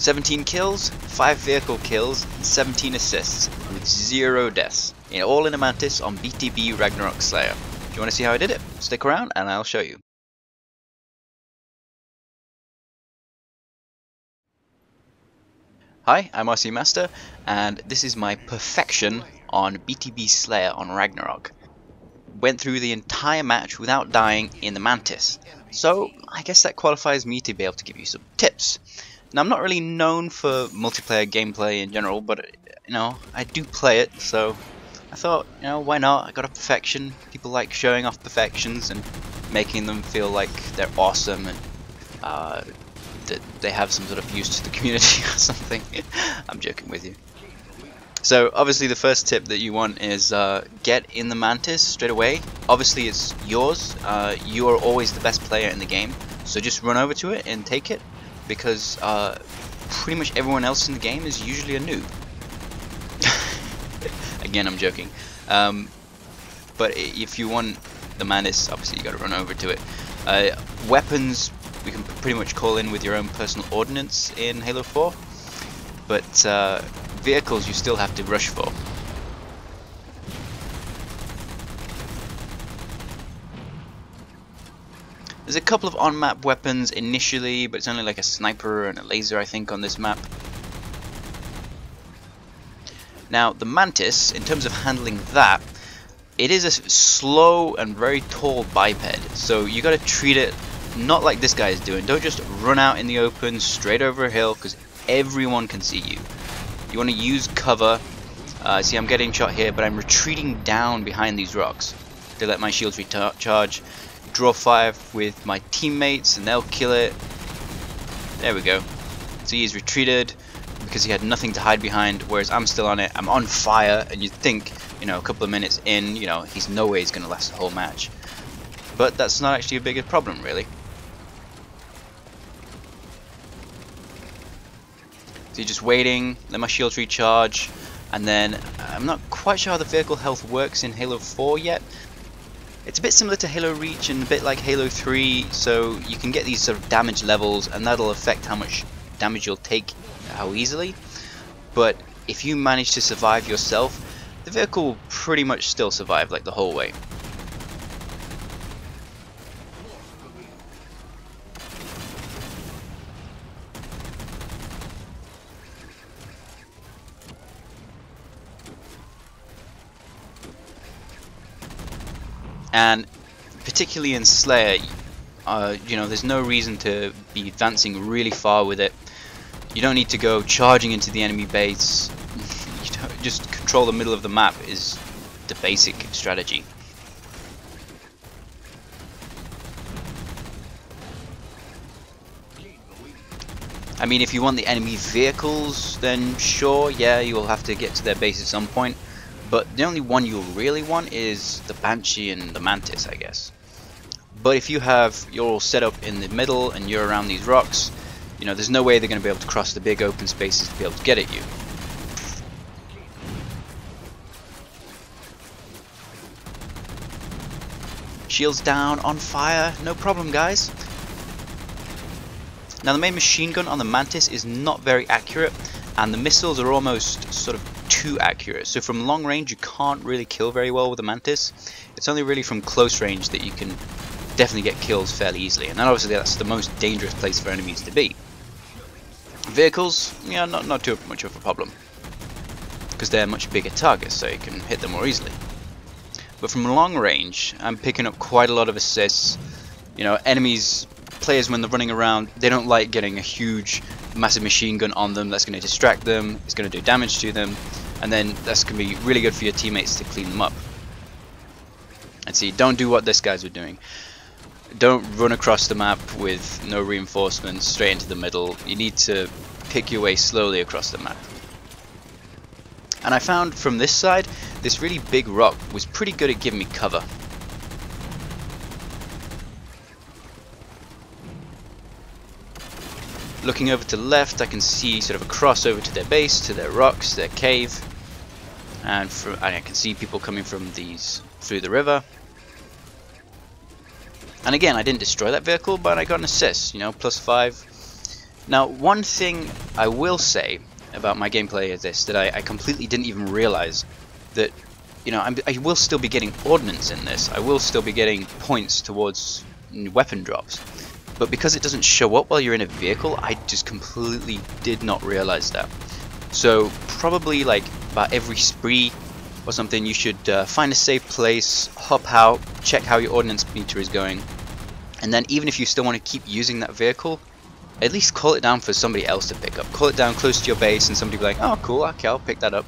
17 kills, 5 vehicle kills, and 17 assists, with 0 deaths. All in a Mantis on BTB Ragnarok Slayer. Do you want to see how I did it? Stick around and I'll show you. Hi, I'm RC Master, and this is my perfection on BTB Slayer on Ragnarok. Went through the entire match without dying in the Mantis, so I guess that qualifies me to be able to give you some tips. Now, I'm not really known for multiplayer gameplay in general, but I do play it, so I thought, why not? I got a perfection. People like showing off perfections and making them feel like they're awesome and that they have some sort of use to the community or something. I'm joking with you. So obviously the first tip that you want is get in the Mantis straight away. Obviously it's yours. You are always the best player in the game, so just run over to it and take it, because pretty much everyone else in the game is usually a noob. Again, I'm joking. But if you want the Mantis, obviously you got to run over to it. Weapons, we can pretty much call in with your own personal ordnance in Halo 4, but vehicles you still have to rush for. There's a couple of on-map weapons initially, but it's only like a sniper and a laser, I think, on this map. Now, the Mantis, in terms of handling that, it is a slow and very tall biped, so you got to treat it not like this guy is doing. Don't just run out in the open straight over a hill, because everyone can see you. You want to use cover. See, I'm getting shot here, but I'm retreating down behind these rocks to let my shields recharge. Draw fire with my teammates and they'll kill it. There we go. So he's retreated because he had nothing to hide behind, whereas I'm still on it. I'm on fire, and you'd think, a couple of minutes in, he's no way he's going to last the whole match. But that's not actually a bigger problem, really. So you're just waiting, let my shields recharge, and then I'm not quite sure how the vehicle health works in Halo 4 yet. It's a bit similar to Halo Reach and a bit like Halo 3, so you can get these sort of damage levels, and that'll affect how much damage you'll take, how easily. But if you manage to survive yourself, the vehicle will pretty much still survive like the whole way. And particularly in Slayer, there's no reason to be advancing really far with it. You don't need to go charging into the enemy base. Just control the middle of the map is the basic strategy. I mean, if you want the enemy vehicles, then sure, yeah, you'll have to get to their base at some point. But the only one you'll really want is the Banshee and the Mantis, I guess. But if you're all set up in the middle and you're around these rocks, there's no way they're going to be able to cross the big open spaces to be able to get at you. Shields down, on fire, no problem, guys. Now, the main machine gun on the Mantis is not very accurate, and the missiles are almost sort of too accurate. So from long range you can't really kill very well with the Mantis. It's only really from close range that you can definitely get kills fairly easily, and then obviously that's the most dangerous place for enemies to be. Vehicles, yeah, not too much of a problem, because they're much bigger targets, so you can hit them more easily. But from long range, I'm picking up quite a lot of assists. Players when they're running around, they don't like getting a huge massive machine gun on them. That's going to distract them, it's going to do damage to them, and then that's going to be really good for your teammates to clean them up. And see, don't do what this guys were doing. Don't run across the map with no reinforcements straight into the middle. You need to pick your way slowly across the map. And I found from this side, this really big rock was pretty good at giving me cover. Looking over to the left, I can see sort of a crossover to their base, to their rocks, their cave, and I can see people coming from through the river. And again, I didn't destroy that vehicle, but I got an assist, +5. Now, one thing I will say about my gameplay is this, that I completely didn't even realize that, you know, I will still be getting ordnance in this. I will still be getting points towards weapon drops. But because it doesn't show up while you're in a vehicle, I just completely did not realize that. So probably like about every spree or something, you should find a safe place, hop out, check how your ordnance meter is going, and then even if you still want to keep using that vehicle, at least call it down for somebody else to pick up. Call it down close to your base and somebody be like, oh cool, okay, I'll pick that up.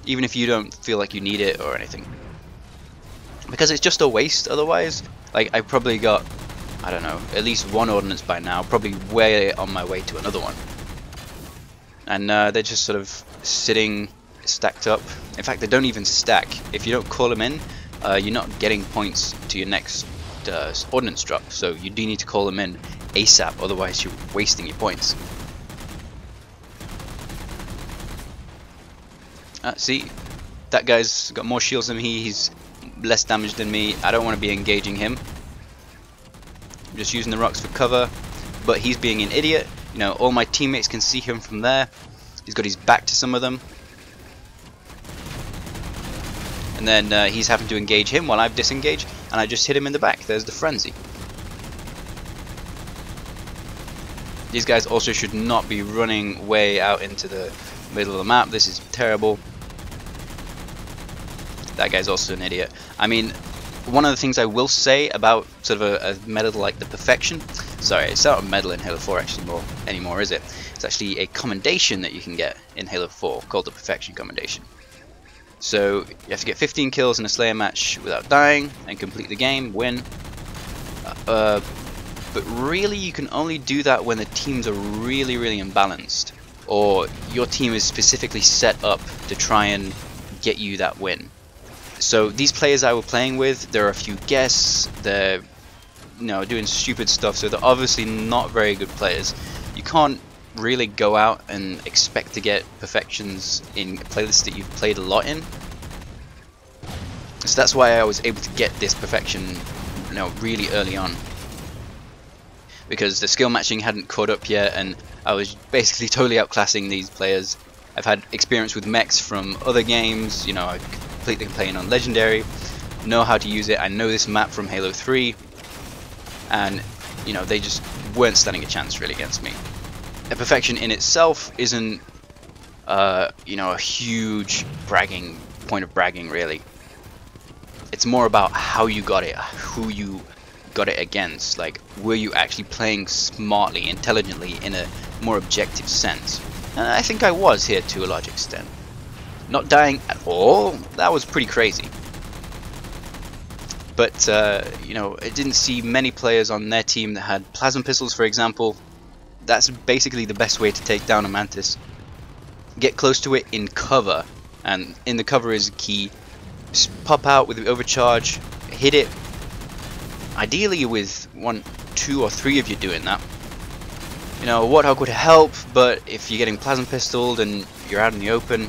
Even if you don't feel like you need it or anything. Because it's just a waste otherwise. Like I probably got, I don't know, at least one ordnance by now, probably way on my way to another one. And they're just sort of sitting stacked up. In fact, they don't even stack. If you don't call them in, you're not getting points to your next ordnance drop. So you do need to call them in ASAP, otherwise you're wasting your points. See, that guy's got more shields than me, he's less damaged than me. I don't want to be engaging him. I'm just using the rocks for cover, but he's being an idiot. You know, all my teammates can see him from there. He's got his back to some of them. And then he's having to engage him while I've disengaged, and I just hit him in the back. There's the frenzy. These guys also should not be running way out into the middle of the map. This is terrible. That guy's also an idiot. I mean, one of the things I will say about sort of a medal like the Perfection, sorry, it's not a medal in Halo 4 actually anymore, is it? It's actually a commendation that you can get in Halo 4 called the Perfection Commendation. So you have to get 15 kills in a Slayer match without dying and complete the game, win. But really you can only do that when the teams are really, really imbalanced, or your team is specifically set up to try and get you that win. So these players I was playing with, there are a few guests, they're, you know, doing stupid stuff, so they're obviously not very good players. You can't really go out and expect to get perfections in playlists that you've played a lot in. So that's why I was able to get this perfection, you know, really early on. Because the skill matching hadn't caught up yet, and I was basically totally outclassing these players. I've had experience with mechs from other games, you know, I completely playing on Legendary, know how to use it, I know this map from Halo 3, and, you know, they just weren't standing a chance really against me. A perfection in itself isn't, you know, a huge point of bragging really. It's more about how you got it, who you got it against, like were you actually playing smartly, intelligently, in a more objective sense. And I think I was here to a large extent. Not dying at all, that was pretty crazy. But you know, I didn't see many players on their team that had plasma pistols, for example. That's basically the best way to take down a Mantis. Get close to it in cover, and in the cover is key. Just pop out with the overcharge, hit it. Ideally with 1, 2 or 3 of you doing that. You know, Warthog would help, but if you're getting plasma pistoled and you're out in the open,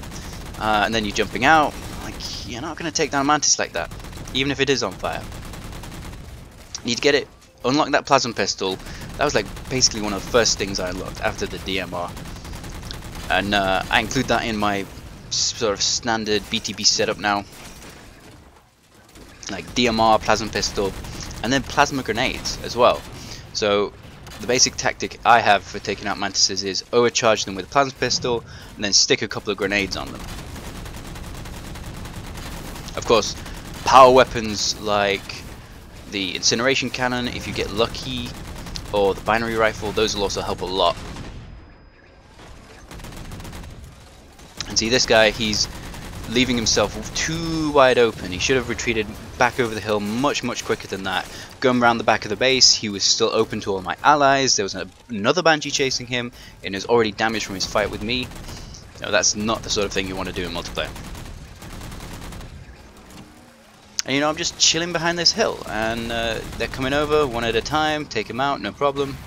and then you're jumping out, like, you're not going to take down a Mantis like that, even if it is on fire. You need to get it, unlock that plasma pistol. That was like basically one of the first things I unlocked after the DMR, and I include that in my sort of standard BTB setup now, like DMR, plasma pistol, and then plasma grenades as well. So the basic tactic I have for taking out Mantises is overcharge them with a plasma pistol and then stick a couple of grenades on them. Of course, power weapons like the incineration cannon, if you get lucky, or the binary rifle, those will also help a lot. And see, this guy, he's leaving himself too wide open. He should have retreated back over the hill much quicker than that. Going around the back of the base, he was still open to all my allies. There was another Banshee chasing him, and is already damaged from his fight with me. You know, that's not the sort of thing you want to do in multiplayer. And you know, I'm just chilling behind this hill, and they're coming over one at a time, take them out, no problem.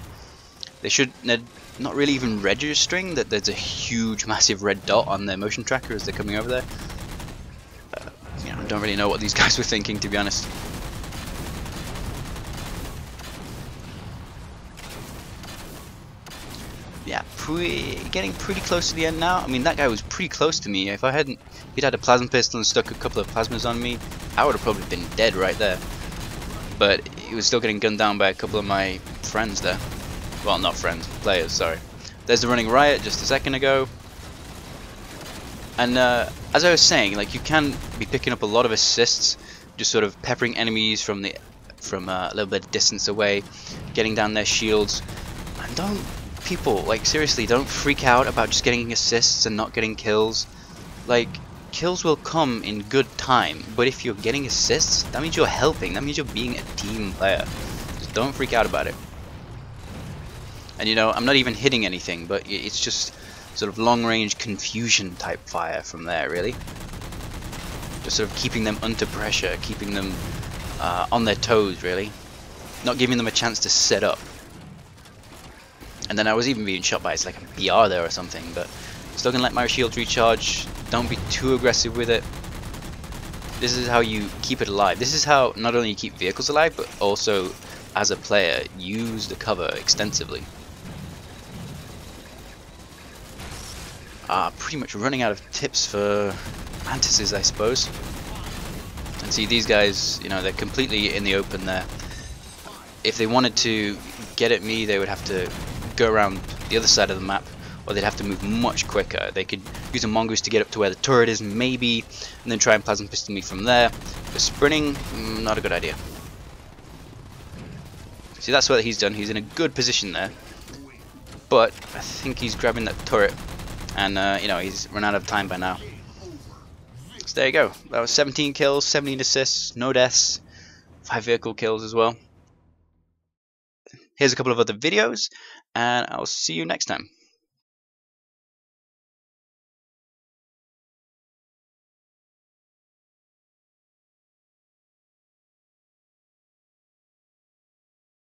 They're not really even registering that there's a huge, massive red dot on their motion tracker as they're coming over there. You know, I don't really know what these guys were thinking, to be honest. getting pretty close to the end now. I mean, that guy was pretty close to me. If he'd had a plasma pistol and stuck a couple of plasmas on me, I would have probably been dead right there. But he was still getting gunned down by a couple of my friends there. Well, not friends, players, sorry. There's the running riot just a second ago. And as I was saying, like, you can be picking up a lot of assists, just sort of peppering enemies from a little bit of distance away, getting down their shields. And don't people, like, seriously, don't freak out about just getting assists and not getting kills. Like, kills will come in good time, but if you're getting assists, that means you're helping, that means you're being a team player. Just don't freak out about it. And you know, I'm not even hitting anything, but it's just sort of long-range confusion type fire from there, really. Just sort of keeping them under pressure, keeping them on their toes, really. Not giving them a chance to set up. And then I was even being shot by like a BR there or something, but still gonna let my shields recharge. Don't be too aggressive with it. This is how you keep it alive. This is how not only you keep vehicles alive, but also as a player use the cover extensively. Pretty much running out of tips for Mantises, I suppose. And see, these guys, you know, they're completely in the open there. If they wanted to get at me, they would have to go around the other side of the map, or they'd have to move much quicker. They could use a mongoose to get up to where the turret is, maybe, and then try and plasma pistol me from there. But sprinting, not a good idea. See, that's what he's done. He's in a good position there, but I think he's grabbing that turret, and you know, he's run out of time by now. So there you go. That was 17 kills, 17 assists, no deaths, 5 vehicle kills as well. Here's a couple of other videos, and I'll see you next time.